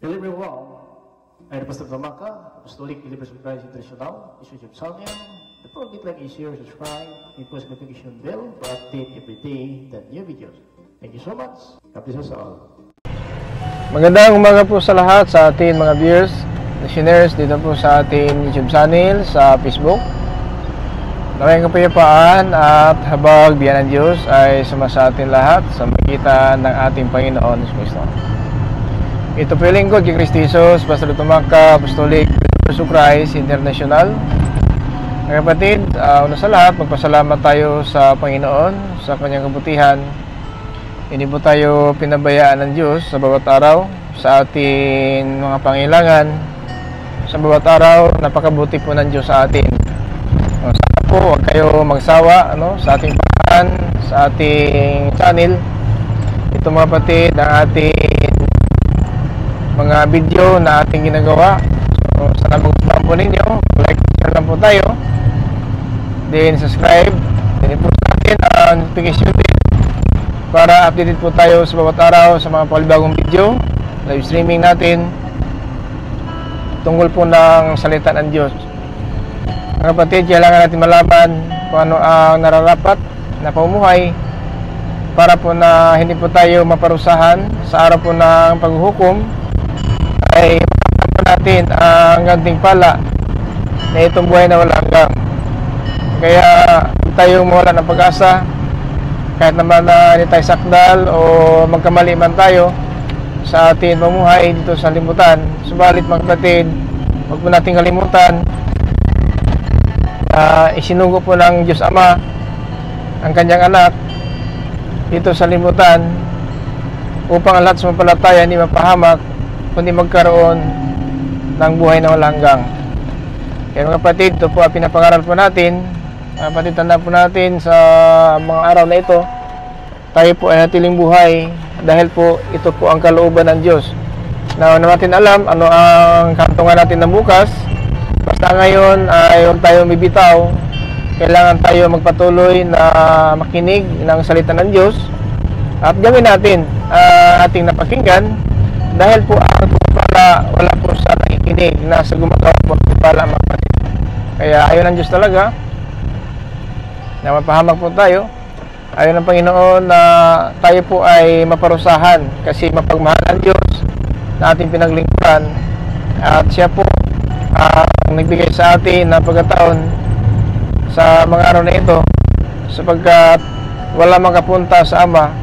Hello everyone, I'm Pastor Tamaka, Apostolic Believers of Christ International, is YouTube channel. The program like is share, subscribe, and post notification bell for update every day the new videos. Thank you so much. God bless us all. Magandang umaga po sa lahat sa ating mga viewers, listeners dito po sa ating YouTube channel, sa Facebook. Maraming kapayapaan at habag biyan ng Diyos ay sumasa atin lahat sa magitan ng ating Panginoon Jesus Cristo. Ito po yung lingkod kay Kristo Jesus, Pastor Tamaka, Apostolic Believers of Christ International. Mga kapatid, una sa lahat, magpasalamat tayo sa Panginoon, sa kanyang kabutihan. Hindi po tayo pinabayaan ng Diyos sa bawat araw, sa ating mga pangailangan. Sa bawat araw, napakabuti po ng Diyos sa atin. Sana po, huwag kayo magsawa sa ating paraan, sa ating channel. Ito mga kapatid, ang ating mga video na ating ginagawa. So, sana magustuhan po ninyo. Like, share lang po tayo. Then, subscribe. Then, po sa atin ang notification bell para updated po tayo sa bawat araw sa mga palibagong video, live streaming natin tungkol po ng salita ng Diyos. Mga kapatid, kailangan natin malaman kung ano ang nararapat na pamumuhay para po na hindi po tayo maparusahan sa araw po ng paghuhukom, ay makakita po natin ang ganting pala na itong buhay na wala hanggang. Kaya tayo mawala ng pag-asa kahit naman na hindi tayo sakdal o magkamali man tayo sa ating pamumuhay dito sa limutan. Subalit mga kapatid, huwag po natin kalimutan na isinugo po ng Diyos Ama ang kanyang anak dito sa limutan upang ang lahat sa mapalataya hindi mapahamak kundi magkaroon ng buhay na walang hanggang. Kaya mga kapatid, ito po ang pinapangaral po natin. Kapatid, tanda po natin sa mga araw na ito, tayo po ay natiling buhay dahil po ito po ang kalooban ng Diyos. Na natin alam ano ang kantungan natin ng bukas. Basta ngayon ay huwag tayo bibitaw. Kailangan tayo magpatuloy na makinig ng salita ng Diyos at gawin natin ating napakinggan dahil po ang pala wala po sa nakikinig na sa gumagawa po pala mga kapatid. Kaya ayaw ng Diyos talaga na mapahamak po tayo. Ayaw ng Panginoon na tayo po ay maparusahan kasi mapagmahal ang Diyos na ating pinaglingkuran at siya po ang nagbigay sa atin na pagkataon sa mga araw na ito sapagkat wala makapunta sa Ama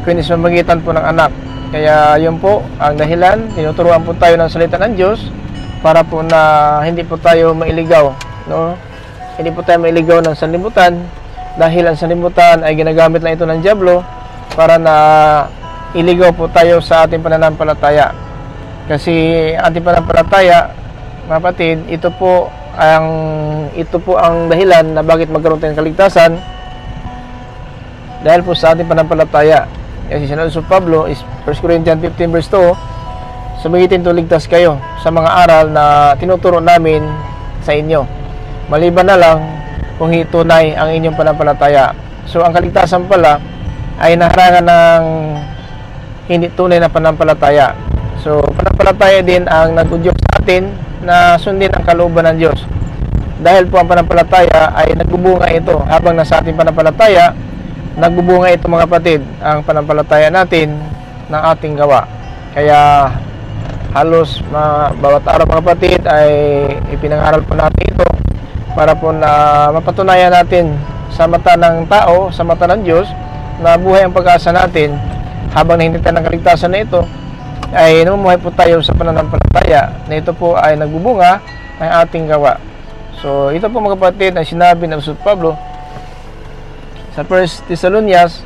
kundi sa magitan po ng anak. Kaya yun po ang dahilan, tinuturuan po tayo ng salita ng Diyos para po na hindi po tayo mailigaw, hindi po tayo mailigaw ng sanlibutan dahil ang sanlibutan ay ginagamit lang ito ng dyablo para na iligaw po tayo sa ating pananampalataya. Kasi ating pananampalataya, mga kapatid, ito po ang dahilan na bakit magkaroon tayo ng kaligtasan dahil po sa ating pananampalataya. Kasi sinabi sa Pablo is 1 Corinthians 15 verse 2, sumigitin tuligtas kayo sa mga aral na tinuturo namin sa inyo. Maliban na lang kung tunay ang inyong pananampalataya. So ang kaligtasan pala ay naharangan ng hindi tunay na pananampalataya. So pananampalataya din ang nag-udyok sa atin na sundin ang kalooban ng Diyos. Dahil po ang pananampalataya ay nagbubunga ito habang nasa ating pananampalataya, nagbubunga ito mga kapatid ang pananampalataya natin ng ating gawa. Kaya halos bawat araw mga kapatid ay ipinangaral po natin ito para po na mapatunayan natin sa mata ng tao, sa mata ng Diyos na buhay ang pag-asa natin habang nahinintay ng kaligtasan na ito ay namumuhay po tayo sa pananampalataya na ito po ay nagbubunga ng ating gawa. So ito po mga kapatid ang sinabi ng Apostol Pablo sa 1 Thessalonians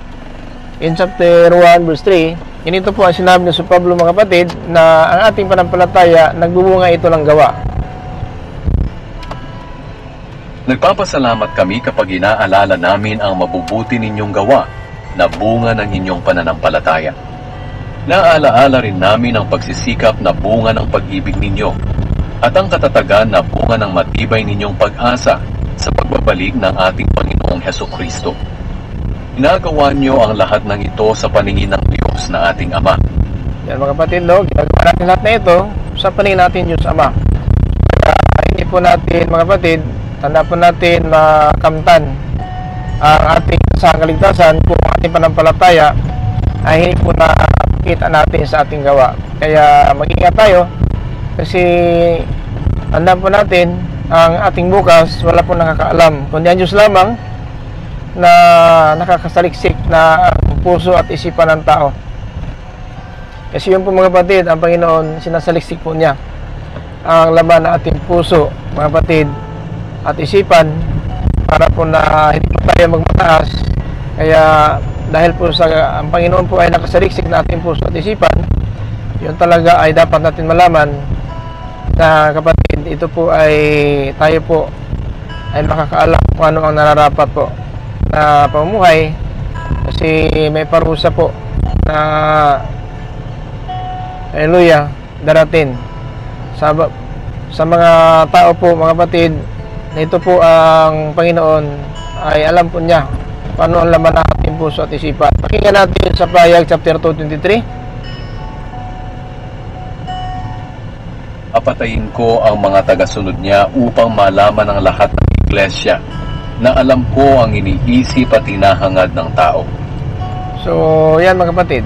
in chapter 1 verse 3. Ito po ang sinabi ni Pablo mga kapatid na ang ating pananampalataya nagbubunga ito ng gawa. Nagpapasalamat kami kapag inaalala namin ang mabubuti ninyong gawa na bunga ng inyong pananampalataya. Naalaala rin namin ang pagsisikap na bunga ng pag-ibig ninyo at ang katatagan na bunga ng matibay ninyong pag-asa sa pagbabalik ng ating Panginoong Hesukristo. Ginagawa niyo ang lahat ng ito sa paningin ng Diyos na ating Ama. Yan mga kapatid, no? Ginagawa natin lahat na ito sa paningin natin Diyos Ama. Kaya hindi po natin mga kapatid, tanda po natin makamtan ang ating sa kaligtasan kung ating panampalataya ay hindi po nakikita natin sa ating gawa. Kaya mag-ingat tayo kasi tanda po natin ang ating bukas wala po nakakaalam kundi ang Diyos lamang na nakakasaliksik na puso at isipan ng tao. Kasi yun po mga kapatid, ang Panginoon sinasaliksik po niya ang laman ng ating puso mga kapatid at isipan para po na hindi po tayo magmataas. Kaya dahil po sa ang Panginoon po ay nakasaliksik na ating puso at isipan, yun talaga ay dapat natin malaman na kapatid, ito po ay tayo po ay makakaalam kung ano ang nararapat po na pamumuhay kasi may parusa po na haleluya darating sa mga tao po mga kapatid na ito po ang Panginoon ay alam po niya paano ang laman ng ating puso at isipan. Pakinggan natin sa Pahayag chapter 2:23. Papatayin ko ang mga tagasunod niya upang malaman ng lahat ng iglesia na alam ko ang iniisip at hinahangad ng tao. So, yan mga kapatid.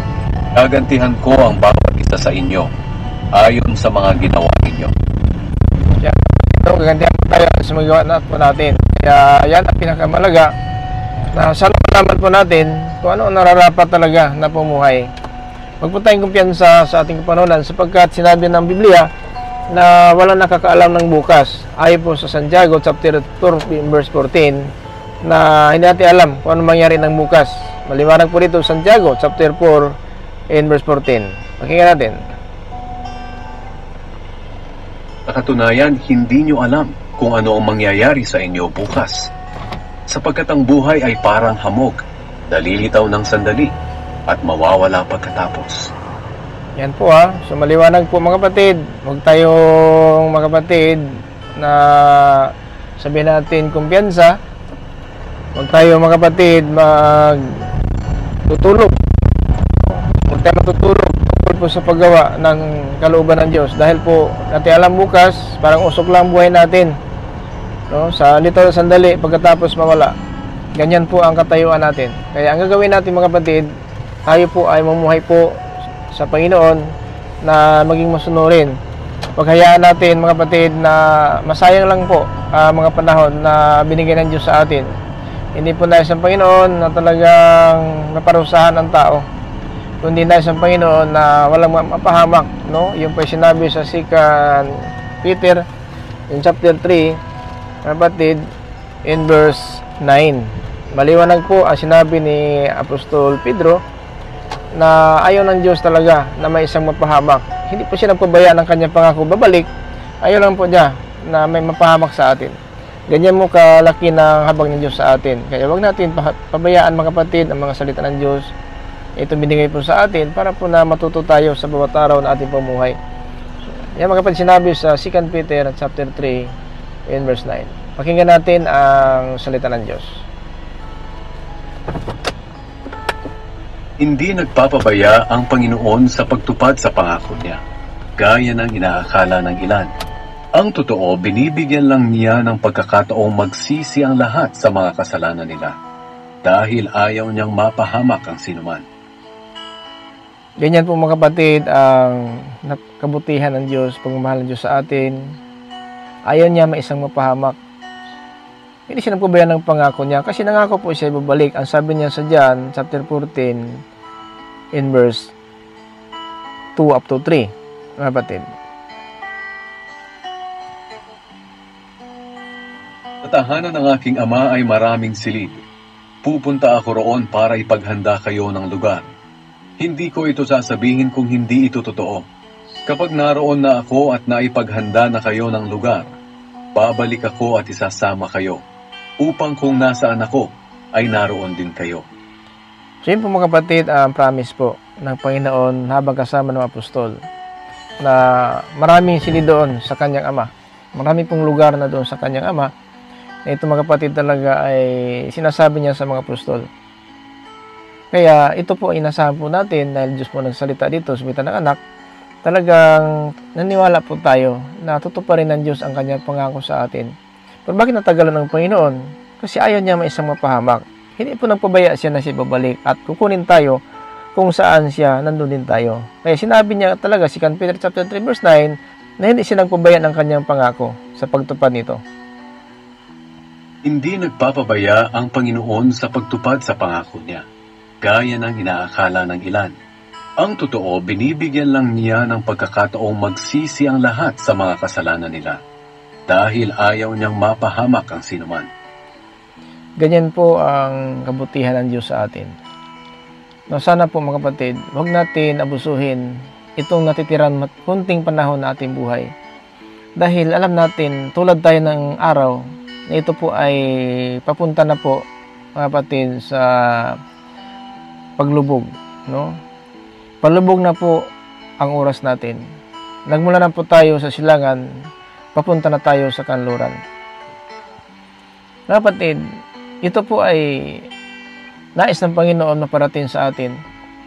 Gagantihan ko ang bawat isa sa inyo ayon sa mga ginawa ninyo. Yan. So, gagantihan po tayo sa magawa po natin. Kaya yan ang pinakamalaga na sana malaman po natin kung ano ang nararapat talaga na pumuhay. Huwag po tayong kumpiyansa sa ating kapanahunan sapagkat sinabi ng Biblia na walang nakakaalam ng bukas. Ayon po sa Santiago chapter 4 verse 14 na hindi natin alam kung ano mangyari ng bukas. Maliwanag po dito Santiago chapter 4 and verse 14. Pakinggan natin. Sa katunayan, hindi nyo alam kung ano ang mangyayari sa inyo bukas. Sapagkat ang buhay ay parang hamog, nalilitaw ng sandali at mawawala pagkatapos. Yan po ha. So maliwanag po mga kapatid. Huwag tayong mga kapatid na sabihin natin kumpiyansa. Huwag tayo mga kapatid magtutulog. Huwag tayo matutulog tungkol po sa paggawa ng kalooban ng Diyos. Dahil po natin alam bukas, parang usok lang buhay natin. No? Sa litaw na sandali, pagkatapos mawala. Ganyan po ang katayuan natin. Kaya ang gagawin natin mga kapatid, tayo po ay mamuhay po sa Panginoon na maging masunurin. Paghayaan natin mga kapatid na masayang lang po mga panahon na binigay ng Diyos sa atin. Hindi po dahil sa Panginoon na talagang naparusahan ang tao, kundi dahil sa Panginoon na walang mapahamak, no? Yung po sinabi sa 2 Peter in chapter 3 mga kapatid in verse 9. Maliwanag po ang sinabi ni Apostol Pedro na ayaw ng Diyos talaga na may isang mapahamak. Hindi po siya nagpabaya ng kanyang pangako babalik. Ayaw lang po niya na may mapahamak sa atin. Ganyan mo kalaki ng habag ng Diyos sa atin. Kaya wag natin pabayaan mga kapatid ang mga salita ng Diyos. Ito binigay po sa atin para po na matuto tayo sa bawat araw na ating pamuhay. Yan mga kapatid sinabi sa 2 Peter chapter 3 in verse 9. Pakinggan natin ang salita ng Diyos. Hindi nagpapabaya ang Panginoon sa pagtupad sa pangako niya, gaya ng inaakala ng ilan. Ang totoo, binibigyan lang niya ng pagkakataong magsisi ang lahat sa mga kasalanan nila, dahil ayaw niyang mapahamak ang sinuman. Ganyan po mga kapatid ang kabutihan ng Diyos, pagmamahal ng Diyos sa atin. Ayaw niya may isang mapahamak. Hindi siya nagpabayaan ng pangako niya kasi nangako po siya ibabalik. Ang sabi niya sa John chapter 14 in verse 2 up to 3. Mga kapatid. Sa tahanan ng aking ama ay maraming silid. Pupunta ako roon para ipaghanda kayo ng lugar. Hindi ko ito sasabihin kung hindi ito totoo. Kapag naroon na ako at naipaghanda na kayo ng lugar, babalik ako at isasama kayo, upang kung nasaan ako, ay naroon din kayo. So yun po mga kapatid, ang promise po ng Panginoon habang kasama ng apostol na maraming silid doon sa kanyang ama. Marami pong lugar na doon sa kanyang ama na ito mga kapatid talaga ay sinasabi niya sa mga apostol. Kaya ito po inasahan po natin dahil Diyos po nagsalita dito sa wika ng anak. Talagang naniwala po tayo na tutuparin ng Diyos ang kanyang pangako sa atin. Pero bakit natagalan ng Panginoon? Kasi ayaw niya may isang mapahamak. Hindi po nagpabaya siya na siya babalik at kukunin tayo kung saan siya, nandun din tayo. Kaya sinabi niya talaga si 2 Peter chapter 3 verse 9 na hindi siya nagpabaya ng kanyang pangako sa pagtupad nito. Hindi nagpapabaya ang Panginoon sa pagtupad sa pangako niya, gaya ng inaakala ng ilan. Ang totoo, binibigyan lang niya ng pagkakataong magsisi ang lahat sa mga kasalanan nila, dahil ayaw niyang mapahamak ang sinuman. Ganyan po ang kabutihan ng Diyos sa atin. No, sana po mga kapatid, huwag natin abusuhin itong natitiran kunting panahon na ating buhay. Dahil alam natin, tulad tayo ng araw, na ito po ay papunta na po mga kapatid sa paglubog. No? Palubog na po ang oras natin. Nagmula na po tayo sa silangan, papunta na tayo sa kanluran. Mga kapatid, ito po ay nais ng Panginoon na parating sa atin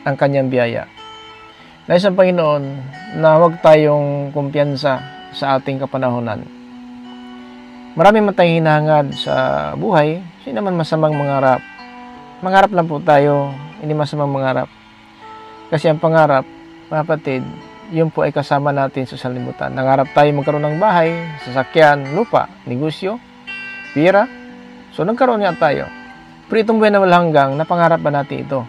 ang kanyang biyaya. Nais ng Panginoon na huwag tayong kumpiyansa sa ating kapanahonan. Maraming man tayong hinahangad sa buhay, hindi naman masamang mangarap. Mangarap lang po tayo, hindi masamang mangarap. Kasi ang pangarap, mga kapatid, yun po ay kasama natin sa salimutan. Nangarap tayo magkaroon ng bahay, sasakyan, lupa, negosyo, pira. So nagkaroon nga tayo. Pero itong buhay na walang hanggang, napangarap ba natin ito?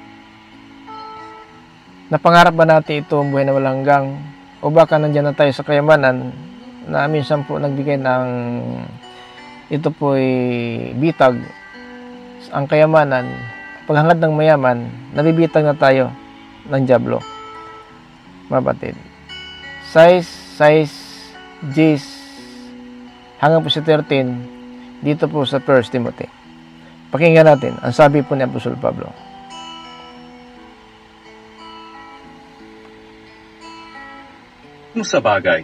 Napangarap ba natin ito ang buhay na walang hanggang? O baka nandiyan na tayo sa kayamanan na minsan po nagbigay ng ito po ay bitag. Ang kayamanan, paghangad ng mayaman, nabibitag na tayo ng dyablo. Mga kapatid. Size, J's, hanggang po sa 13, dito po sa 1 Timothy. Pakinggan natin ang sabi po ni Apostol Pablo. Kung sa bagay,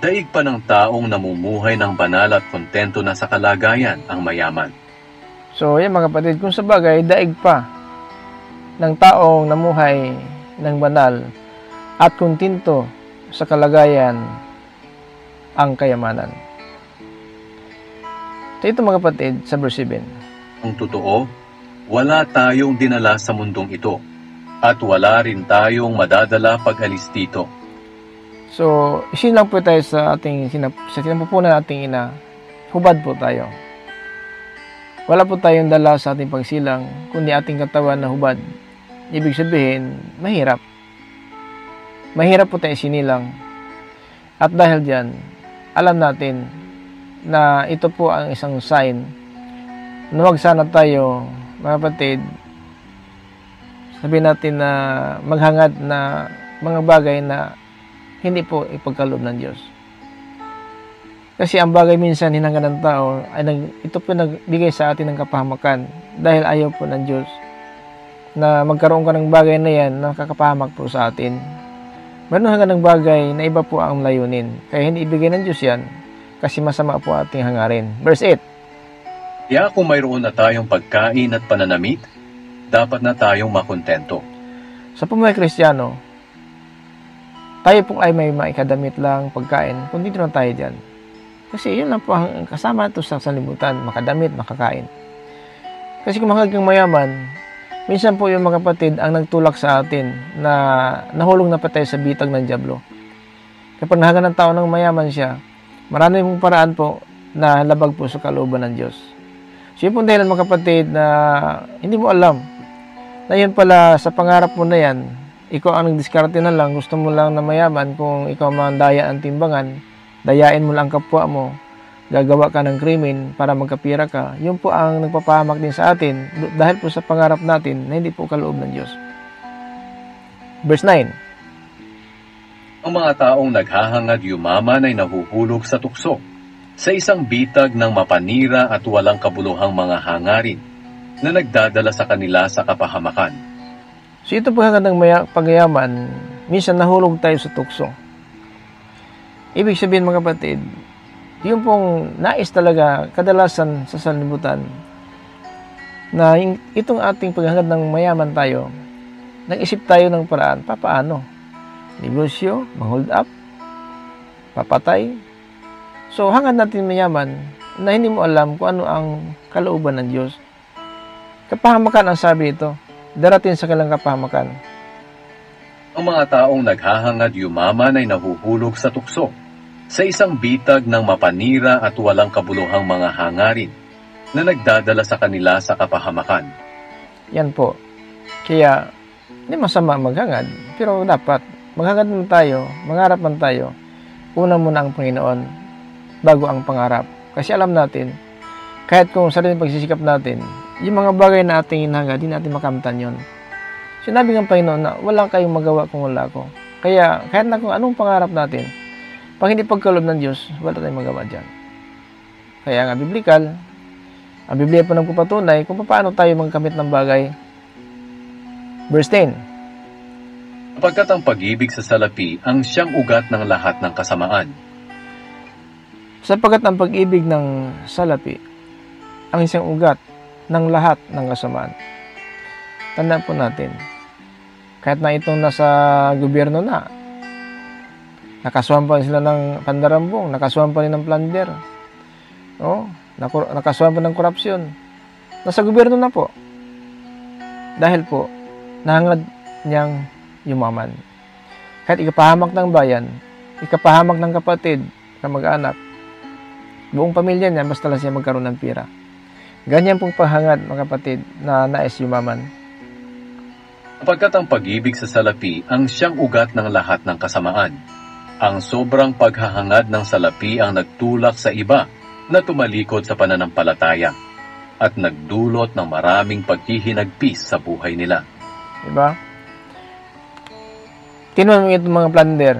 daig pa ng taong namumuhay ng banal at kontento na sa kalagayan ang mayaman. So, yan mga kapatid, kung sa bagay, daig pa ng taong namuhay ng banal at kontento sa kalagayan ang kayamanan. So, ito mga kapatid, sa verse 7. Ang totoo, wala tayong dinala sa mundong ito, at wala rin tayong madadala pag alis dito. So, isin lang po tayo sa ating sinapupunan nating ina, hubad po tayo. Wala po tayong dala sa ating pagsilang, kundi ating katawan na hubad. Ibig sabihin, mahirap. Mahirap po tayo sinilang. At dahil dyan, alam natin na ito po ang isang sign na huwag sana tayo, mga kapatid, sabihin natin na maghangad na mga bagay na hindi po ipagkaloob ng Diyos. Kasi ang bagay minsan hinangad ng tao ay ito po nagbigay sa atin ng kapahamakan dahil ayaw po ng Diyos na magkaroon ka ng bagay na yan na kakapahamak po sa atin. Meron hanggang ng bagay na iba po ang layunin. Kaya hindi ibigay ng Diyos yan kasi masama po ating hangarin. Verse 8. Kaya kung mayroon na tayong pagkain at pananamit, dapat na tayong makontento. Sa pamumuhay Kristiyano, tayo po ay may maikadamit lang pagkain, kung dito na tayo dyan. Kasi yun lang po ang kasama ito sa sanlibutan, makadamit, makakain. Kasi kung hanggang mayaman, minsan po yung mga kapatid ang nagtulak sa atin na nahulog na pa tayo sa bitag ng dyablo. Kapag nahagan ng tao ng mayaman siya, marami pong paraan po na labag po sa kalooban ng Diyos. So yun po dahil mga kapatid na hindi mo alam na yun pala sa pangarap mo na yan, ikaw ang nagdiskarte na lang, gusto mo lang na mayaman kung ikaw mandaya ang timbangan, dayain mo lang kapwa mo, gagawa ka ng krimen para magkapira ka, yun po ang nagpapahamak din sa atin dahil po sa pangarap natin na hindi po kaloob ng Diyos. Verse 9. Ang mga taong naghahangad yumaman ay nahuhulog sa tukso, sa isang bitag ng mapanira at walang kabuluhang mga hangarin na nagdadala sa kanila sa kapahamakan. So ito po hanggang ng pagyaman, minsan nahulog tayo sa tukso. Ibig sabihin mga kapatid, yung pong nais talaga kadalasan sa sanlibutan na itong ating paghangad ng mayaman tayo, nag-isip tayo ng paraan, papaano? Negosyo, hold up, papatay. So, hangad natin mayaman na hindi mo alam kung ano ang kalooban ng Diyos. Kapahamakan ang sabi ito, darating sa kailang kapahamakan. Ang mga taong naghahangad yumaman ay nahuhulog sa tukso, sa isang bitag ng mapanira at walang kabuluhang mga hangarin na nagdadala sa kanila sa kapahamakan. Yan po. Kaya, hindi masama maghangad, pero dapat maghangad man tayo, mangarap man tayo, una muna ang Panginoon bago ang pangarap. Kasi alam natin, kahit kung sariling pagsisikap natin, yung mga bagay na ating hinahangad, di natin makamtan yun. Sinabi ng Panginoon na wala kayong magawa kung wala ko. Kaya, kahit na kung anong pangarap natin, pag hindi pagkaloob ng Diyos, wala tayong magawa dyan. Kaya nga, biblikal, ang Biblia po nagpapatunay kung paano tayo magkamit ng bagay. Verse 10. Sapagkat ang pag-ibig sa salapi ang siyang ugat ng lahat ng kasamaan. Sapagkat ang pag-ibig ng salapi ang isang ugat ng lahat ng kasamaan. Tandaan po natin, kahit na itong nasa gobyerno na, nakasuhan pa sila ng pandarambong, nakasuhan pa rin ng plunder, nakasuhan pa ng korupsyon. Nasa gobyerno na po. Dahil po, nahangad niyang yumaman. Kahit ikapahamak ng bayan, ikapahamak ng kapatid, kamag-anak, buong pamilya niya, basta lang siya magkaroon ng pira. Ganyan pong pahangad, mga kapatid, na nais yumaman. Sapagkat ang pag-ibig sa salapi ang siyang ugat ng lahat ng kasamaan. Ang sobrang paghahangad ng salapi ang nagtulak sa iba na tumalikod sa pananampalataya at nagdulot ng maraming paghihinagpis sa buhay nila. Diba? Tinuan mo itong mga plunder,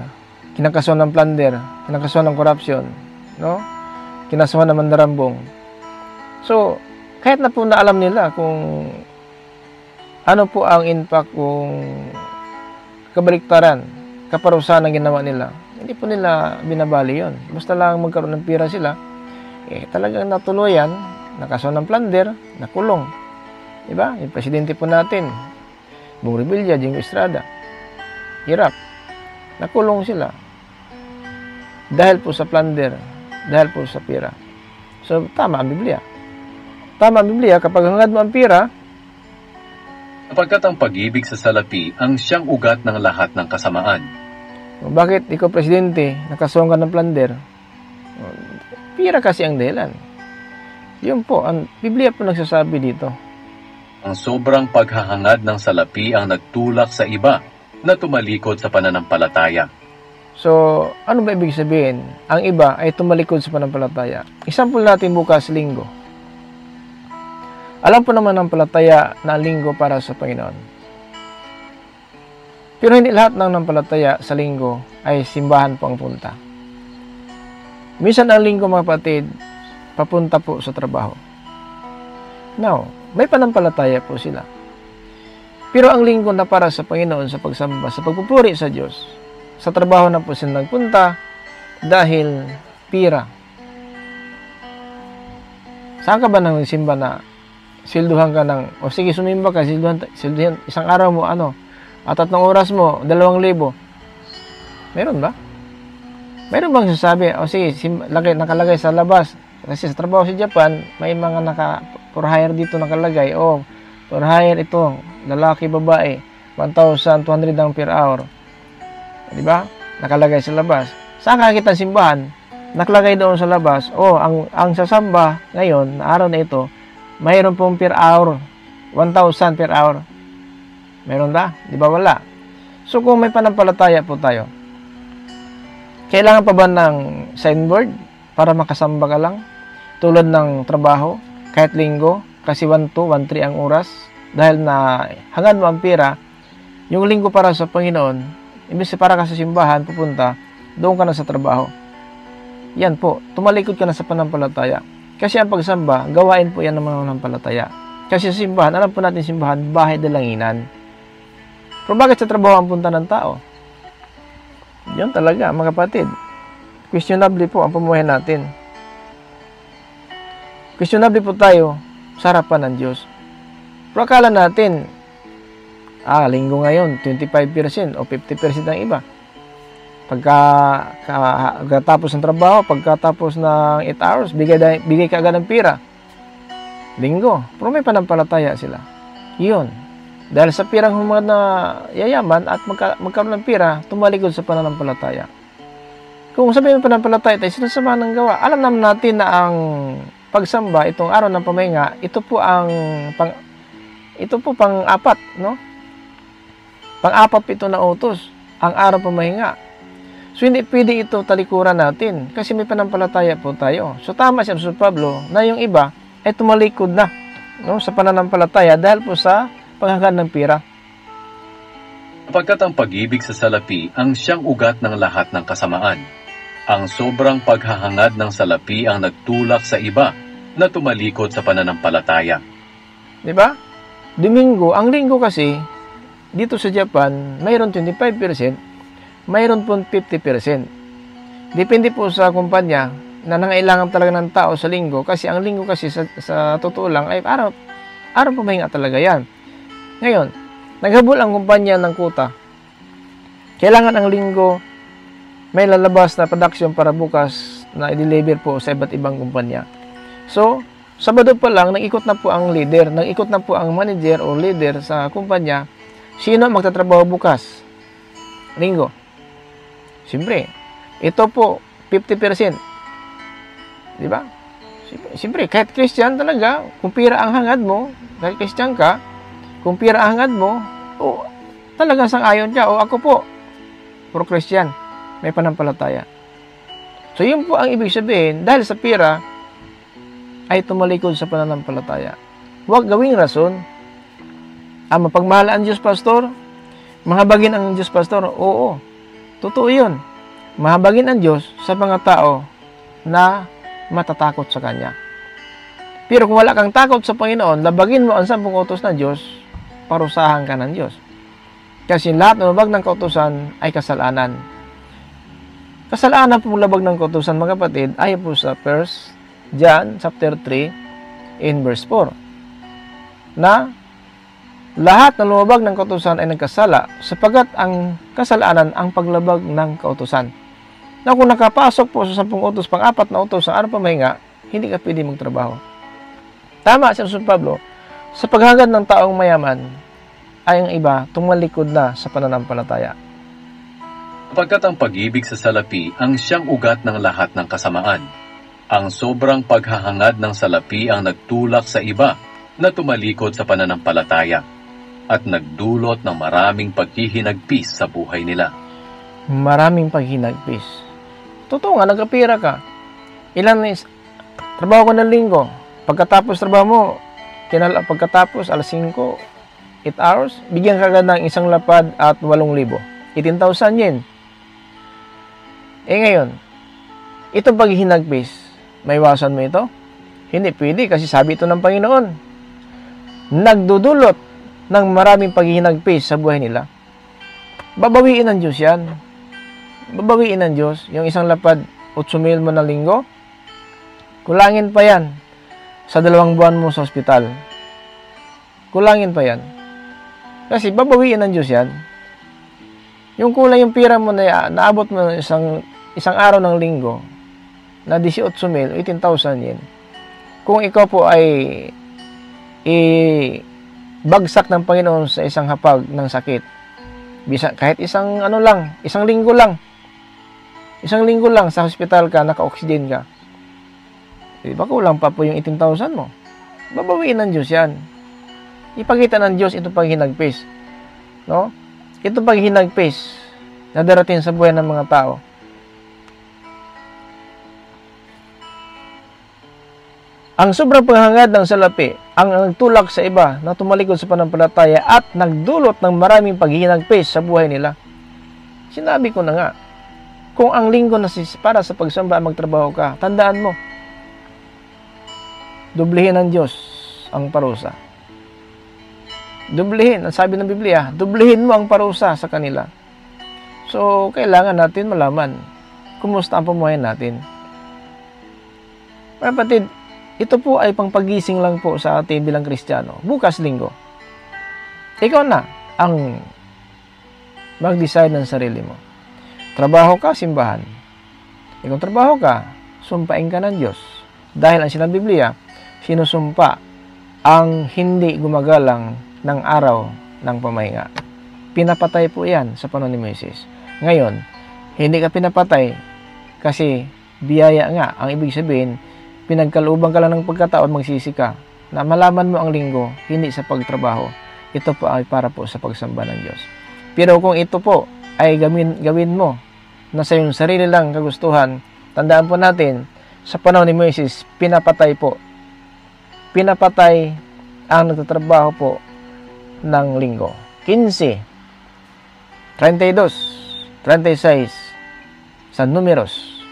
kinakasuhan ng plunder, kinakasuhan ng korupsyon, no? Kinasuhan ng mandarambong. So, kahit na po na alam nila kung ano po ang impact kung kabaliktaran, kaparusahan ang ginawa nila, hindi po nila binabali yon. Basta lang magkaroon ng pira sila, talagang natuluyan, nakasuhan ng plunder, nakulong. Diba? Yung presidente po natin, Bong Revilla, Jingo Estrada, hirap, nakulong sila. Dahil po sa plunder, dahil po sa pira. So, tama ang Biblia. Tama ang Biblia, kapag hangad mo ang pira, sapagkat ang pag-ibig sa salapi ang siyang ugat ng lahat ng kasamaan. Bakit ikaw presidente, nakasuhan ka ng plunder? Pira kasi ang dahilan. Yun po, ang Biblia po nagsasabi dito. Ang sobrang paghahangad ng salapi ang nagtulak sa iba na tumalikod sa pananampalataya. So, ano ba ibig sabihin? Ang iba ay tumalikod sa pananampalataya. Example natin bukas linggo. Alam po naman ng palataya na linggo para sa Panginoon. Pero hindi lahat ng nampalataya sa linggo ay simbahan po ang punta. Minsan ang linggo, mga kapatid, papunta po sa trabaho. Now, may panampalataya po sila. Pero ang linggo na para sa Panginoon, sa pagsamba, sa pagpupuri sa Diyos, sa trabaho na po sila nagpunta dahil pira. Saan ka ba nang simba na silduhan ka ng, o sige, sumimba ka, silduhan, isang araw mo, at 3 oras mo, 2,000. Meron ba? Meron bang sasabi, o sige, nakalagay sa labas, kasi sa trabaho sa Japan, may mga for hire dito nakalagay, for hire ito, lalaki, babae, 1,200 ang per hour. Diba? Nakalagay sa labas. Saan kakita simbahan? Nakalagay doon sa labas, ang sasamba ngayon, na araw na ito, mayroon pong per hour, 1,000 per hour. Meron ba? Di ba wala? So kung may panampalataya po tayo, kailangan pa ba ng signboard para makasamba ka lang? Tulad ng trabaho, kahit linggo, kasi 1-2, 1-3 ang oras. Dahil na hangad mo ang pira, yung linggo para sa Panginoon, imbes para ka sa simbahan, pupunta, doon ka na sa trabaho. Yan po, tumalikod ka na sa panampalataya. Kasi ang pagsamba, gawain po yan ng mga panampalataya. Kasi sa simbahan, alam po natin simbahan, bahay dalanginan. Pero bakit sa trabaho ang punta ng tao? Yun talaga, mga kapatid. Questionable po ang pamumuhay natin. Questionable po tayo sa harapan ng Diyos. Pero akala natin, linggo ngayon, 25% o 50% ang iba. Pagkatapos ng trabaho, pagkatapos ng 8 hours, bigay ka agad ng pira. Linggo. Pero may panampalataya sila. Yun. Dahil sa pirang humad na yayaman at magkaroon ng pira, tumalikod sa pananampalataya. Kung sabihin ng pananampalataya tayo, sinasama ng gawa. Alam naman natin na ang pagsamba, itong araw ng pamahinga, ito po pang-apat, no? Pang-apat ito na utos, ang araw pamahinga. So, hindi pwede ito talikuran natin kasi may panampalataya po tayo. So, tama si Apostol Pablo na yung iba ay tumalikod na, no, sa pananampalataya dahil po sa paghahangad ng pira. Sapagkat ang pag-ibig sa salapi ang siyang ugat ng lahat ng kasamaan. Ang sobrang paghahangad ng salapi ang nagtulak sa iba na tumalikod sa pananampalataya. Diba? Domingo, ang linggo kasi, dito sa Japan, mayroon 25%, mayroon po 50%. Depende po sa kumpanya na nangailangan talaga ng tao sa linggo kasi ang linggo kasi sa totoo lang ay araw pamahinga talaga yan. Ngayon, naghabol ang kumpanya ng kuta. Kailangan ang linggo may lalabas na production para bukas na i-deliver po sa iba't ibang kumpanya. So, Sabado pa lang, nag-ikot na po ang leader, nag-ikot na po ang manager o leader sa kumpanya. Sino magtatrabaho bukas? Linggo. Siyempre, ito po 50%. Di ba? Siyempre, kahit Christian talaga, kung pira ang hangad mo, kahit Christian ka, kung pira ang hangad mo, talagang sang-ayon ka, ako po, puro Christian, may panampalataya. So, yun po ang ibig sabihin, dahil sa pira, ay tumalikod sa pananampalataya. Huwag gawing rason. Mapagmahal ang Diyos, Pastor? Mahabagin ang Diyos, Pastor? Oo. Totoo yun. Mahabagin ang Diyos sa mga tao na matatakot sa Kanya. Pero kung wala kang takot sa Panginoon, labagin mo ang 10 utos ng Diyos, parusahan ka ng Diyos. Kasi lahat ng labag ng kautusan ay kasalanan. Kasalanan pong labag ng kautusan, mga kapatid, ay po sa 1 John chapter 3 in verse 4 na lahat ng lumabag ng kautusan ay nagkasala sapagkat ang kasalanan ang paglabag ng kautusan. Na kung nakapasok po sa 10 utos, pang-4 na utos sa araw pamahinga, hindi ka pwede magtrabaho. Tama si Apostol Pablo, sa paghagad ng taong mayaman ay ang iba tumalikod na sa pananampalataya. Sapagkat ang pag-ibig sa salapi ang siyang ugat ng lahat ng kasamaan. Ang sobrang paghahangad ng salapi ang nagtulak sa iba na tumalikod sa pananampalataya at nagdulot ng maraming paghihinagpis sa buhay nila. Maraming paghinagpis. Totoo nga, nagkapira ka. Trabaho ko ng linggo. Pagkatapos trabaho mo, pagkatapos alas 5, 8 hours, bigyan ka agad ng isang lapad at 8,000. 18,000 yen. Ngayon, itong paghihinagpis, may iwasan mo ito? Hindi pwede kasi sabi ito ng Panginoon. Nagdudulot ng maraming paghihinagpis sa buhay nila. Babawiin ng Diyos yan. Babawiin ng Diyos. Yung isang lapad, 8,000 mo na linggo, kulangin pa yan sa 2 buwan mo sa ospital. Kulangin pa yan. Kasi babawiin ng Diyos yan. Yung kulang yung pira mo na naabot mo isang araw ng linggo, na 18,000, 18,000 yen. Kung ikaw po ay bagsak ng Panginoon sa isang hapag ng sakit, kahit isang linggo lang sa hospital ka, naka-oxygen ka, diba kulang pa po yung 18,000 mo? Babawiin ng Diyos yan. Ipakita ng Diyos itong paghinagpis. No? Itong paghinagpis na darating sa buhay ng mga tao. Ang sobrang paghangad ng salapi ang nagtulak sa iba na tumalikod sa pananampalataya at nagdulot ng maraming paghihinagpis sa buhay nila. Sinabi ko na nga, kung ang linggo na para sa pagsamba magtrabaho ka, tandaan mo, dublihin ng Diyos ang parusa. Dublihin, ang sabi ng Biblia, dublihin mo ang parusa sa kanila. So, kailangan natin malaman kumusta ang pamumuhay natin. Mga kapatid, ito po ay pangpagising lang po sa atin bilang Kristiyano. Bukas linggo. Ikaw na ang mag-decide ng sarili mo. Trabaho ka, simbahan. Kung trabaho ka, sumpain ka ng Diyos. Dahil ang silang Biblia, sinusumpa ang hindi gumagalang ng araw ng pamahinga. Pinapatay po yan sa panahon ni Moises. Ngayon, hindi ka pinapatay kasi biyaya nga. Ang ibig sabihin, pinagkalooban ka lang ng pagkataon, magsisi ka na malaman mo ang linggo, hindi sa pagtrabaho. Ito po ay para po sa pagsamba ng Diyos. Pero kung ito po ay gawin mo na sa iyong sarili lang kagustuhan, tandaan po natin, sa panahon ni Moises, pinapatay po. Pinapatay ang nagtatrabaho po ng linggo. 15, 32, 36, sa Números.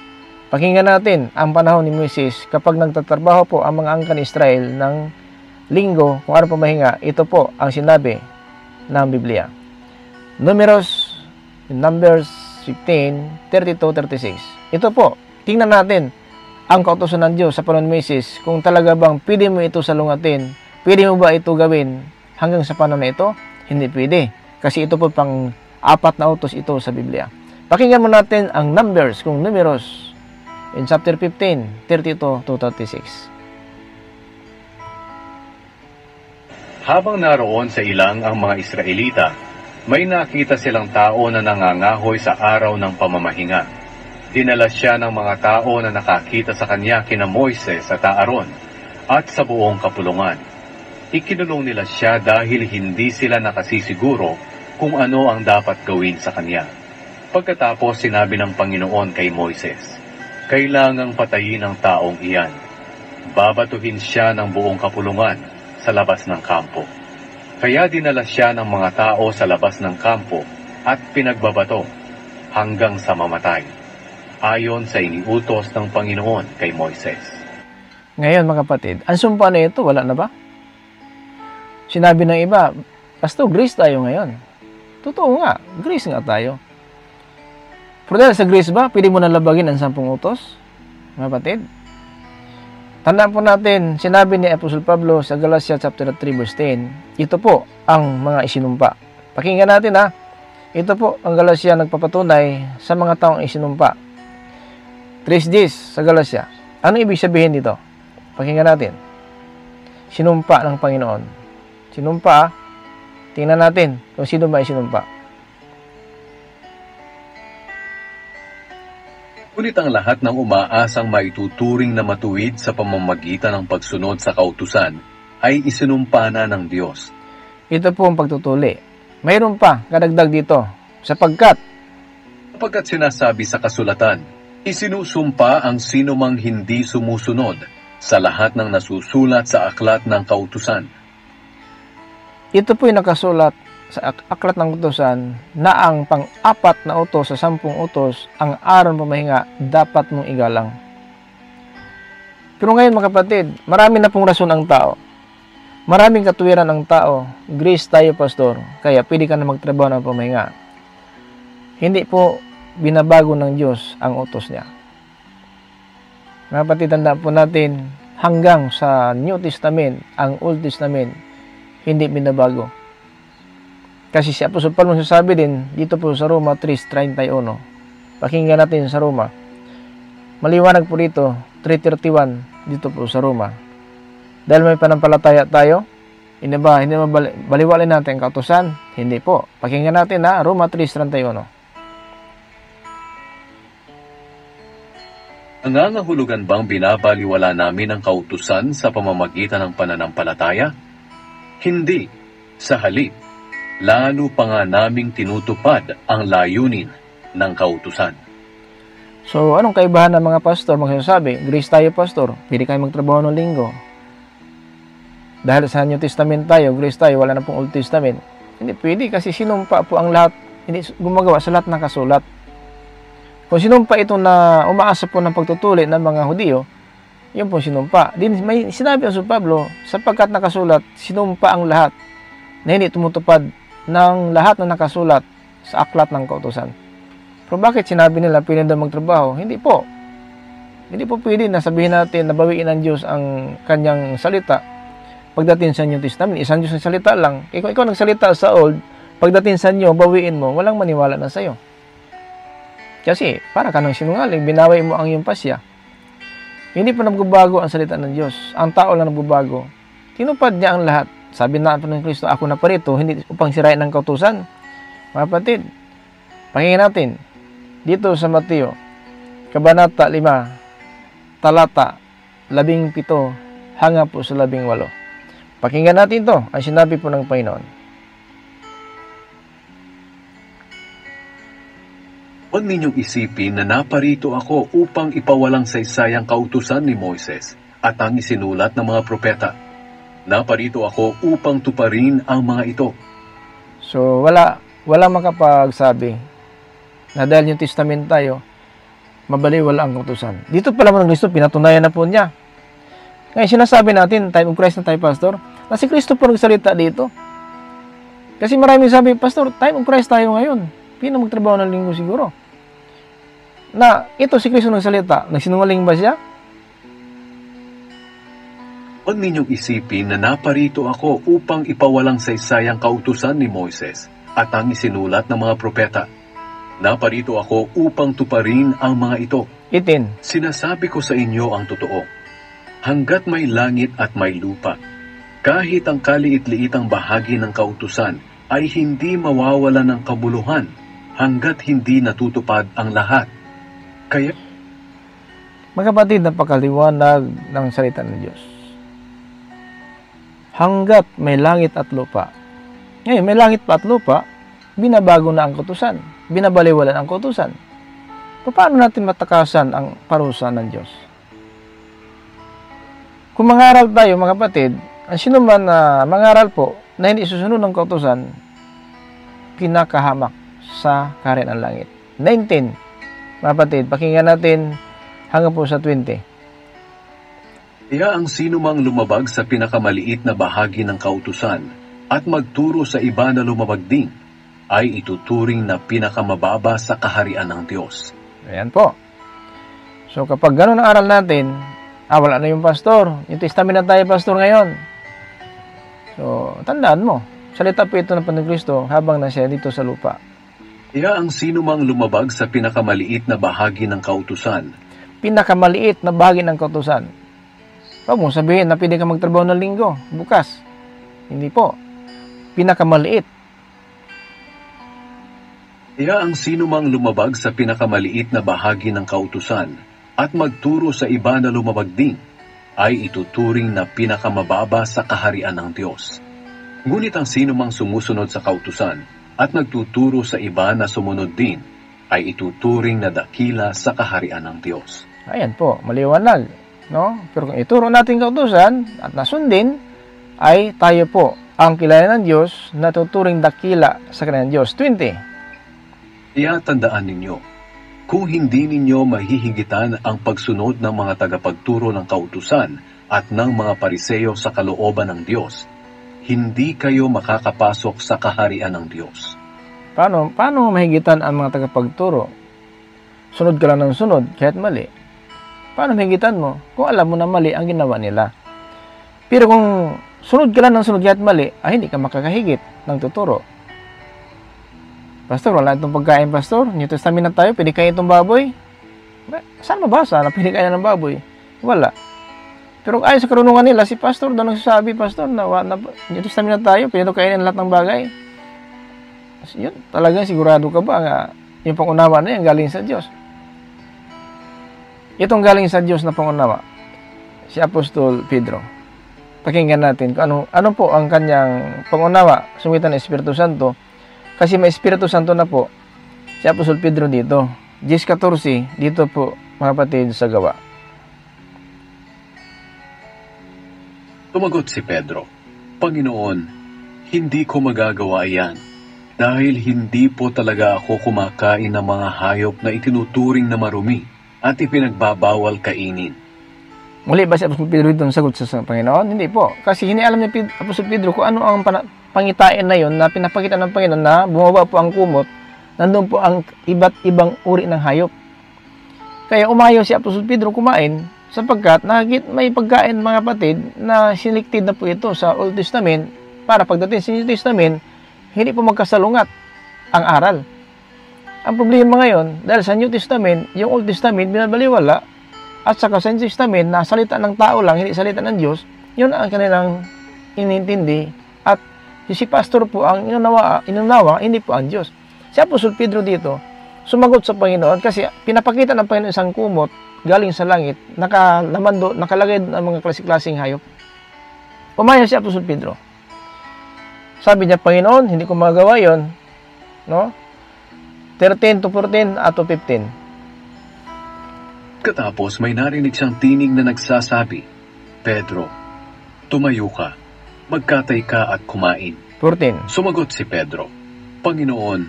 Pakinggan natin ang panahon ni Moises kapag nagtatrabaho po ang mga angkan Israel ng linggo, kung ano pamahinga, ito po ang sinabi ng Biblia. Numbers 15, 32, 36. Ito po, tingnan natin ang kautusan ng Diyos sa panahon ni Moises, kung talaga bang pwede mo ito salungatin, pwede mo ba ito gawin hanggang sa panahon na ito? Hindi pwede, kasi ito po pang 4 na utos ito sa Biblia. Pakinggan mo natin ang Numbers, kung Numeros, in chapter 15, 32 to 36. Habang naroon sa ilang ang mga Israelita, may nakita silang tao na nangangahoy sa araw ng pamamahinga. Dinala siya ng mga tao na nakakita sa kanya kina Moises at Aaron at sa buong kapulungan. Ikinulong nila siya dahil hindi sila nakasisiguro kung ano ang dapat gawin sa kanya. Pagkatapos sinabi ng Panginoon kay Moises, kailangang patayin ang taong iyan. Babatuhin siya ng buong kapulungan sa labas ng kampo. Kaya dinala siya ng mga tao sa labas ng kampo at pinagbabato hanggang sa mamatay, ayon sa iniutos ng Panginoon kay Moises. Ngayon mga kapatid, ang sumpa na ito, wala na ba? Sinabi ng iba, Pastor, grace tayo ngayon. Totoo nga, grace nga tayo. Pero dahil sa grace ba, pwede mo nalabagin ang 10 utos? Mga kapatid, tandaan po natin, sinabi ni Apostol Pablo sa Galatia chapter 3 verse 10, ito po ang mga isinumpa. Pakinggan natin ha, ito po ang Galatia nagpapatunay sa mga taong isinumpa. 3:10 sa Galatia. Ano ibig sabihin dito? Pakinggan natin. Sinumpa ng Panginoon. Sinumpa, tingnan natin kung sino ba isinumpa. Ngunit ang lahat ng umaasang maituturing na matuwid sa pamamagitan ng pagsunod sa kautusan ay isinumpa na ng Diyos. Ito po ang pagtutuli. Mayroon pa kadagdag dito, sapagkat Sinasabi sa kasulatan, isinusumpa ang sinumang hindi sumusunod sa lahat ng nasusulat sa aklat ng kautusan. ito po yung nakasulat sa aklat ng utusan na ang pang-4 na utos sa 10 utos, ang araw ng pamahinga, dapat mong igalang. Pero ngayon mga kapatid, marami na pong rason ang tao. Maraming katuwiran ang tao. Grace tayo, Pastor, kaya pwede ka na magtrabaho ng pamahinga. Hindi po binabago ng Diyos ang utos niya. Mga kapatid, tandaan po natin, hanggang sa New Testament, ang Old Testament, hindi binabago. Kasi si Apostol Pablo sasabi din, dito po sa Roma 3:31. Pakinggan natin sa Roma. Maliwanag po dito, 3:31, dito po sa Roma. Dahil may panampalataya tayo, hindi ba baliwalin natin ang kautusan? Hindi po. Pakinggan natin ha, Roma 3:31. Nangangahulugan bang binabaliwala namin ang kautusan sa pamamagitan ng pananampalataya? Hindi. Sa halip, lalo pa nga naming tinutupad ang layunin ng kautusan. So, anong kaibahan ng mga pastor? Magsasabi, grace tayo, Pastor, pwede kayo magtrabaho ng linggo. Dahil sa New Testament tayo, grace tayo, wala na pong Old Testament. Hindi pwede kasi sinumpa po ang lahat, hindi gumagawa sa lahat ng kasulat. Kung sinumpa ito na umaasa po ng pagtutuli ng mga Hudiyo, yun po sinumpa. Din may sinabi ang Pablo, sapagkat nakasulat, sinumpa ang lahat na hindi tumutupad ng lahat na nakasulat sa aklat ng kautusan. Pero bakit sinabi nila pwede daw magtrabaho? Hindi po. Hindi po pwede na sabihin natin na bawiin ng Diyos ang kanyang salita pagdating sa New Testament, isang Diyos ng salita lang. Kung ikaw nagsalita sa Old, pagdating sa New, bawiin mo, walang maniwala na sa'yo. Kasi, para ka ng sinungaling, binaway mo ang iyong pasya. Hindi pa nagbabago ang salita ng Diyos. Ang tao lang nagbabago. Tinupad niya ang lahat. Sabi na po ng Kristo, ako na parito, hindi upang sirain ng kautusan. Mga kapatid, pakinggan natin. Dito sa Mateo, Kabanata 5, Talata 17, hanga po sa 18. Pakinggan natin ito, ang sinabi po ng Panginoon. Huwag ninyong isipin na naparito ako upang ipawalang saysayang kautusan ni Moises at ang isinulat ng mga propeta. Naparito ako upang tuparin ang mga ito. So, wala makapagsabi na dahil yung testament tayo, mabaliwala ang kautusan. Dito pala mo ng Kristo, pinatunayan na po niya. Ngayon, sinasabi natin, time of Christ na tayo, Pastor, na si Kristo po nagsalita dito. Kasi maraming sabi, Pastor, time of Christ tayo ngayon. Pino magtrabaho ng linggo siguro. Na ito si Kristo nagsalita, nagsinungaling ba siya? Huwag ninyong isipin na naparito ako upang ipawalang saysayang kautusan ni Moises at ang isinulat ng mga propeta. Naparito ako upang tuparin ang mga ito. 18. Sinasabi ko sa inyo ang totoo. Hanggat may langit at may lupa, kahit ang kaliit-liitang bahagi ng kautusan ay hindi mawawala ng kabuluhan hanggat hindi natutupad ang lahat. Kaya, Mga kapatid, napakaliwanag ng salita ng Diyos. Hanggat may langit at lupa. Ngayon, may langit pa at lupa, binabago na ang kautusan. Binabaliwalan ang kautusan. Paano natin matakasan ang parusa ng Diyos? Kung mangaral tayo, mga kapatid, ang sino man na mangaral po na hindi susunod ng kautusan, kinakahamak sa kaharian ng langit. 19. Mga kapatid, pakinggan natin hanggang po sa 20. kaya ang sino mang lumabag sa pinakamaliit na bahagi ng kautusan at magturo sa iba na lumabag din, ay ituturing na pinakamababa sa kaharian ng Diyos. Ayan po. So kapag ganun ang aral natin, wala na yung pastor. Yung testament na tayo pastor ngayon. So, tandaan mo, salita po ito ng Panginoon Kristo habang nasa dito sa lupa. Kaya ang sino mang lumabag sa pinakamaliit na bahagi ng kautusan, Pinakamaliit na bahagi ng kautusan. Huwag mong sabihin na pwede ka magtrabaho ng linggo, bukas. Hindi po. Pinakamaliit. kaya ang sino mang lumabag sa pinakamaliit na bahagi ng kautusan at magturo sa iba na lumabag din, ay ituturing na pinakamababa sa kaharian ng Diyos. Ngunit ang sino mang sumusunod sa kautusan at nagtuturo sa iba na sumunod din, ay ituturing na dakila sa kaharian ng Diyos. Ayan po, maliwanag. No? Pero kung ituro natin kautusan at nasundin, ay tayo po ang kilala ng Diyos na tuturing dakila sa kanila ng Diyos. 20. Kaya tandaan ninyo, kung hindi ninyo mahihigitan ang pagsunod ng mga tagapagturo ng kautusan at ng mga pariseyo sa kalooban ng Diyos, hindi kayo makakapasok sa kaharian ng Diyos. Paano mahigitan ang mga tagapagturo? Sunod ka lang ng sunod, kahit mali. Paano mahigitan mo kung alam mo na mali ang ginawa nila? Pero kung sunod ka lang ng sunod kahit mali, ay hindi ka makakahigit ng tuturo. Pastor, wala itong pagkain, Pastor. New Testament na tayo, pwede kain itong baboy? Saan mabasa na pwede kain ng baboy? Wala. Pero ayon sa karunungan nila, si Pastor daw nagsasabi, Pastor, na New Testament na tayo, pwede kainin lahat ng bagay. Yun, talagang sigurado ka ba nga yung pangunawa na yan galing sa Diyos? Itong galing sa Diyos na pangunawa, si Apostol Pedro. Pakinggan natin kung ano po ang kanyang pangunawa sumitan ng Espiritu Santo. Kasi may Espiritu Santo na po si Apostol Pedro dito. 10:14, dito po mga kapatid sa gawa. Tumagot si Pedro, Panginoon, hindi ko magagawa iyan, dahil hindi po talaga ako kumakain ng mga hayop na itinuturing na marumi at ipinagbabawal kainin. Muli ba si Apostol Pedro dito sagot sa Panginoon? Hindi po. Kasi hindi alam ni Apostol Pedro kung ano ang pangitain na yon na pinapakita ng Panginoon na bumaba po ang kumot, nandun po ang iba't ibang uri ng hayop. Kaya umayaw si Apostol Pedro kumain Sapagkat may pagkain mga kapatid na selected na po ito sa Old Testament para pagdating sa New Testament, hindi po magkasalungat ang aral. Ang problema ngayon, dahil sa New Testament, yung Old Testament binabaliwala at saka sa New Testament na salita ng tao lang, hindi salita ng Diyos, yun ang kanilang inintindi at si pastor po ang inunawa, hindi po ang Diyos. Si Apostol Pedro dito, sumagot sa Panginoon kasi pinapakita ng Panginoon isang kumot galing sa langit, nakalagay ang mga klase-klaseng hayop. Umaya si Apostol Pedro. Sabi niya, Panginoon, hindi ko magagawa yon, no? 13 to 14 at to 15. Katapos may narinig siyang tinig na nagsasabi, Pedro, tumayo ka, magkatay ka at kumain. 14. Sumagot si Pedro, Panginoon,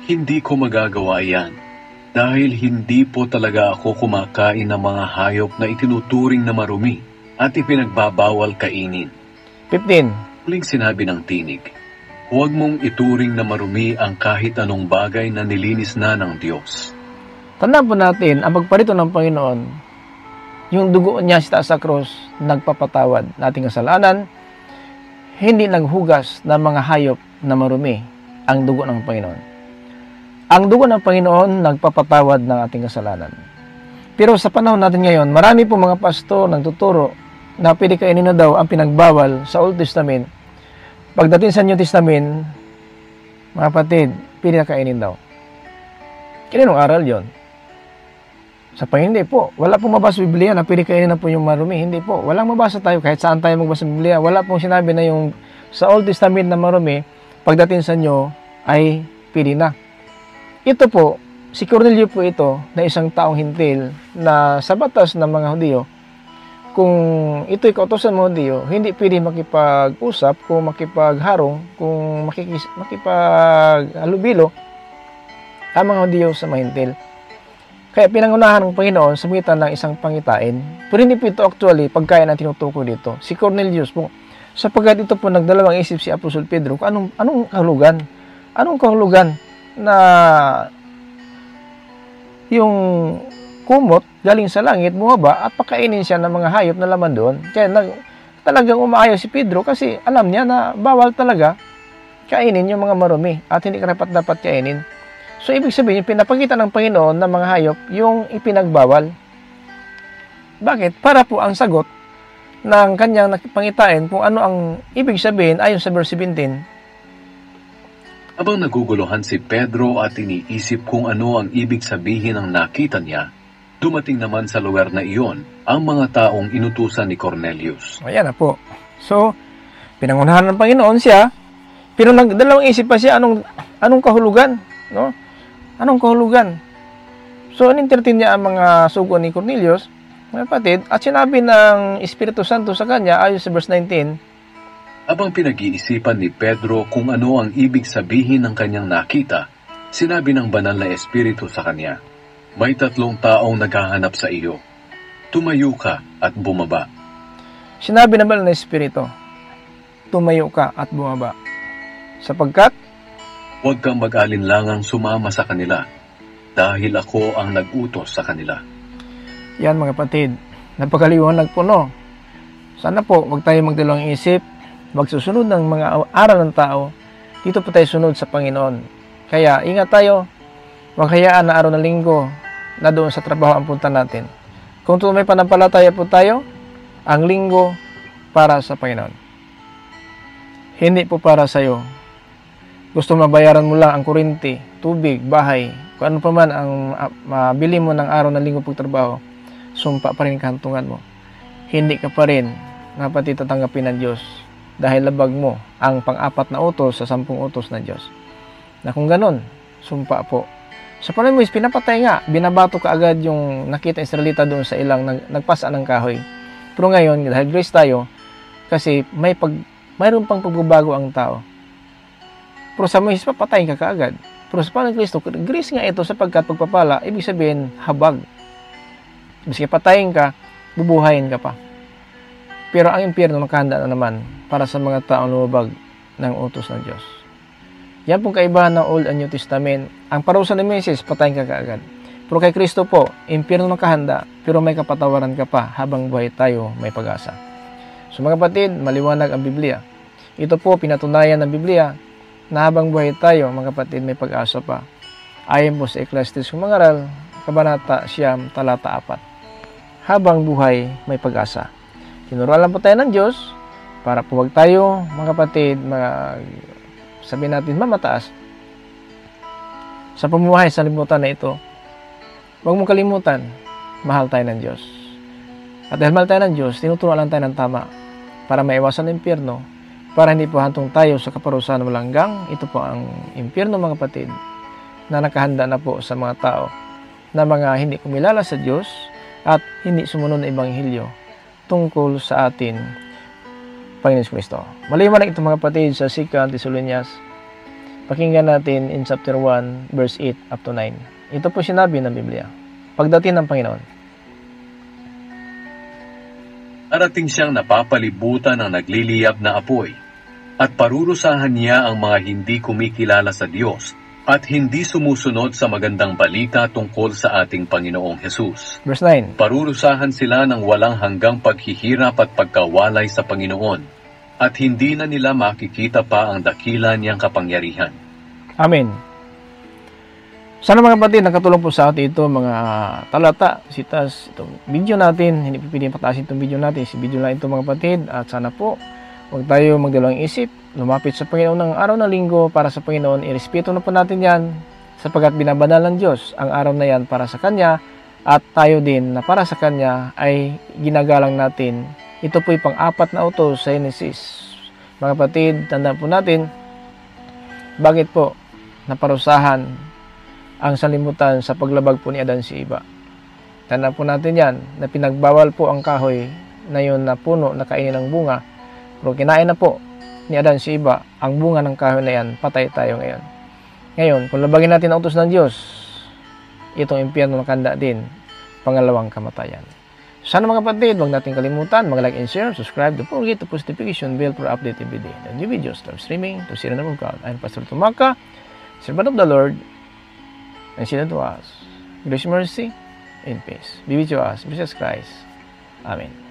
hindi ko magagawa iyan, dahil hindi po talaga ako kumakain ng mga hayop na itinuturing na marumi at ipinagbabawal kainin. 15. Muling sinabi ng tinig, huwag mong ituring na marumi ang kahit anong bagay na nilinis na ng Diyos. Tandaan po natin, ang pagparito ng Panginoon, yung dugo niya sa krus, nagpapatawad ng ating kasalanan, hindi naghugas ng mga hayop na marumi ang dugo ng Panginoon. Ang dugo ng Panginoon nagpapatawad ng ating kasalanan. Pero sa panahon natin ngayon, marami po mga pastor nagtuturo na pwede kainin na daw ang pinagbawal sa Old Testament. Pagdating sa New Testament, mga kapatid, pwede na kainin daw. Kaninong aral yon? Sa Panginoon, hindi po. Wala pong mabasa sa Biblia na pwede kainin na po yung marumi. Hindi po. Walang mabasa tayo kahit saan tayo magbasa sa Biblia. Wala pong sinabi na yung sa Old Testament na marumi, pagdating sa inyo ay pwede na. Ito po, si Cornelio po ito na isang taong hintil na sa batas ng mga Hudyo, kung ito'y kautosan ng Hudyo, hindi pwede makipag-usap, kung makipagharong, kung makipag-halubilo ang mga Hudyo sa mga hintil. Kaya pinangunahan ng Panginoon sa pagitan ng isang pangitain. Pero hindi po ito actually pagkain ang tinutukoy dito. Si Cornelius po, sapagkat ito po nagdalawang isip si Apostol Pedro, anong kahulugan? Anong kahulugan na yung kumot galing sa langit, bumaba at pakainin siya ng mga hayop na laman doon? Kaya talagang umaayaw si Pedro kasi alam niya na bawal talaga kainin yung mga marumi at hindi karapat-dapat kainin. So, ibig sabihin, yung pinapakita ng Panginoon ng mga hayop, yung ipinagbawal. Bakit? Para po ang sagot ng kanyang pangitain kung ano ang ibig sabihin ayon sa verse 17. Habang naguguluhan si Pedro at iniisip kung ano ang ibig sabihin ng nakita niya, dumating naman sa lugar na iyon ang mga taong inutusan ni Cornelius. Ayan na po. So, pinangunahan ng Panginoon siya, pero nagdalawang isip pa siya anong kahulugan, no? Anong kahulugan? So, inintertin niya ang mga sugo ni Cornelius, mga kapatid, at sinabi ng Espiritu Santo sa kanya, ayon sa verse 19, habang pinag-iisipan ni Pedro kung ano ang ibig sabihin ng kanyang nakita, sinabi ng banal na Espiritu sa kanya, may 3 taong naghahanap sa iyo. Tumayo ka at bumaba. Sinabi ng banal na Espiritu, tumayo ka at bumaba. Sapagkat, huwag kang mag-alinlangang sumama sa kanila, dahil ako ang nag-utos sa kanila. Yan mga kapatid, napakaliwanag po no. Sana po, huwag tayo magdalawang isip, magsusunod ng mga aral ng tao, dito po tayo sunod sa Panginoon. Kaya ingat tayo, huwag hayaan na araw ng linggo na doon sa trabaho ang punta natin. Kung may panampalataya po tayo, ang linggo para sa Panginoon. Hindi po para sa iyo. Gusto mabayaran mo lang ang kuryente, tubig, bahay, kung ano pa man ang mabili mo ng araw ng linggo pagtrabaho, sumpa pa rin kahantungan mo. Hindi ka pa rin napati tatanggapin ng Diyos dahil labag mo ang pang-4 na utos sa 10 utos ng Diyos. Na kung ganun, sumpa po. Sa panahon mo, pinapatay nga, binabato ka agad yung nakita Israelita doon sa ilang nagpasa ng kahoy. Pero ngayon, dahil grace tayo, kasi mayroon pang pagbabago ang tao. Pero sa Moises, papatayin ka kaagad. Pero sa panahon ng Kristo, grace nga ito sapagkat pagpapala, ibig sabihin, habag. Biski patayin ka, bubuhayin ka pa. Pero ang impyerno nakahanda na naman para sa mga taong lumabag ng utos ng Diyos. Yan pong kaibahan ng Old and New Testament. Ang parusa ni Moises, patayin ka kaagad. Pero kay Kristo po, impyerno nakahanda, pero may kapatawaran ka pa habang buhay tayo may pag-asa. So mga kapatid, maliwanag ang Biblia. Ito po pinatunayan ng Biblia na habang buhay tayo, mga kapatid, may pag-asa pa. Ayon po sa Ecclesiastes Mangaral, Kabanata 9, Talata 4. Habang buhay, may pag-asa. Tinuruan lang po tayo ng Diyos para po wag tayo, mga kapatid, sabihin natin mamataas sa pamumuhay sa limutan na ito. Huwag mong kalimutan, mahal tayo ng Diyos. At dahil mahal tayo ng Diyos, tinuturuan lang tayo ng tama para maiwasan ng impyerno, para hindi po hantong tayo sa kaparusahan ng walang hanggan. Ito po ang impyerno, mga kapatid, na nakahanda na po sa mga tao na mga hindi kumilala sa Diyos at hindi sumunod ng Ebanghelyo tungkol sa atin, Panginoon Kristo. Maliwanag ito, mga kapatid, sa 2 Thessalonians. Pakinggan natin in chapter 1, verse 8 up to 9. Ito po sinabi ng Biblia. Pagdating ng Panginoon, Arating siyang napapalibutan ng nagliliyab na apoy, at parurusahan niya ang mga hindi kumikilala sa Diyos at hindi sumusunod sa magandang balita tungkol sa ating Panginoong Hesus. verse 9. Parurusahan sila ng walang hanggang paghihirap at pagkawalay sa Panginoon, at hindi na nila makikita pa ang dakila niyang kapangyarihan. Amen. Sana mga kapatid, nakatulong po sa atin ito mga talata, sitas, itong video natin. Hindi pwedeng pataasin itong video natin. Si video lang ito, mga kapatid. At sana po, huwag tayo magdalawang isip. Lumapit sa Panginoon ng araw ng linggo para sa Panginoon. Irespeto na po natin yan sapagkat binabanal ng Diyos ang araw na yan para sa Kanya. At tayo din na para sa Kanya ay ginagalang natin. Ito po'y pang-apat na utos sa Genesis. Mga kapatid, tandaan po natin, bakit po naparusahan ang salimutan sa paglabag po ni Adan si Eva. Tandaan po natin yan, na pinagbawal po ang kahoy na yun na puno na kainin ng bunga. Pero kinain na po ni Adan si Eva ang bunga ng kahoy na yan, patay tayo ngayon. Ngayon, kung labagin natin ang utos ng Diyos, itong impyerno makanda din, pangalawang kamatayan. Sana mga kapatid, huwag natin kalimutan, mag-like and share, subscribe, don't forget to push the notification bell for update every day. The new videos live streaming to see the name of God. I'm Pastor Tumaka, servant of the Lord, and sila to us. Grace, mercy, and peace. Be with you us, Jesus Christ. Amen.